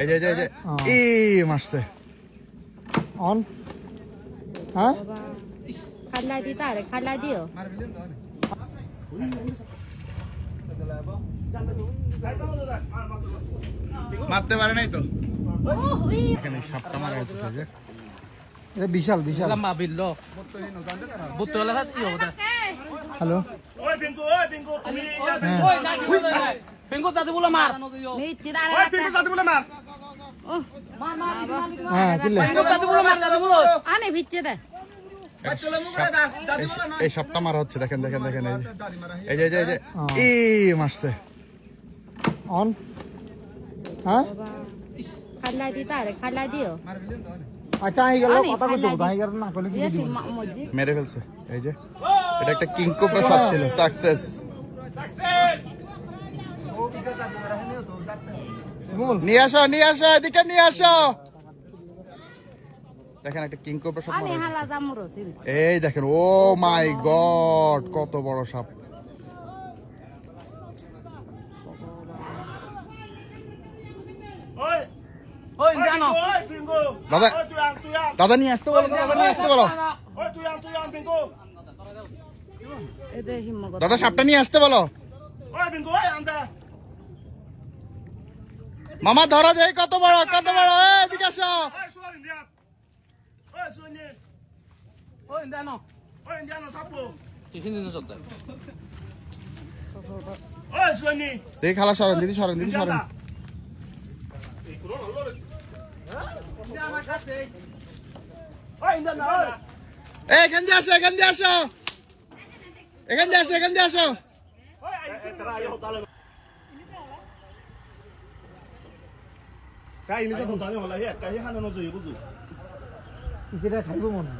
এই যে ই মারছে অন হ্যাঁ খালাই দিতা রে খালাই দিও মারতে পারে নাই তো এখানে সাপটা মারা যাচ্ছে যে এটা বিশাল বিশাল lama billo betul lah iyo hello Oi, Pingu, kami Pingu tadi mula mar মিচি দারে Oi, Pingu satu mula mar. হ্যাঁ কিলে Pingu tadi mula mar tadi mula আনে ভিচে দে এই সাপটা মারা হচ্ছে দেখেন এই যে ই মারছে অন হ্যাঁ খালাই দিতা রে খালাই দিও আচ্ছা এই গেল কথা কইতে তাই গেল না কইলে কি ইয়েসি দিব মজি মেরে ফেলছে এই যে এটা একটা কিংকো প্রসাদ ছিল সাকসেস নিয়ে আসো এদিকে নিয়ে আসো দেখেন একটা কিংকো প্রসাদ আনে মারা হালা জামুরসি এই দেখেন ও মাই গড কত বড় সাপ Oi, oh indiano oi, Pingu. Dadah. Oi, tuyang. দাদা নিয়ে আসতে বলো Oi, tuyang, Pingu. এদে হিম্মত দাদা সাপটা নিয়ে আসতে বলো Oi, Pingu, oi, anda. মামা ধরা দেয় কত বড় এদিকে আসো Oi, suarin dia. Oi, suani. oh indiano Oi, Indiano sapu. di sini nih sobat Oi, suani. দেখি খালা সরেন দিদি সরেন Oi, Indiano. Oi. এখান দিয়ে আসো Oi, terayo dalam. Kayak ini satu tanya malah ya, kayak hana nozo ibu tu. এটা খাইবো মনে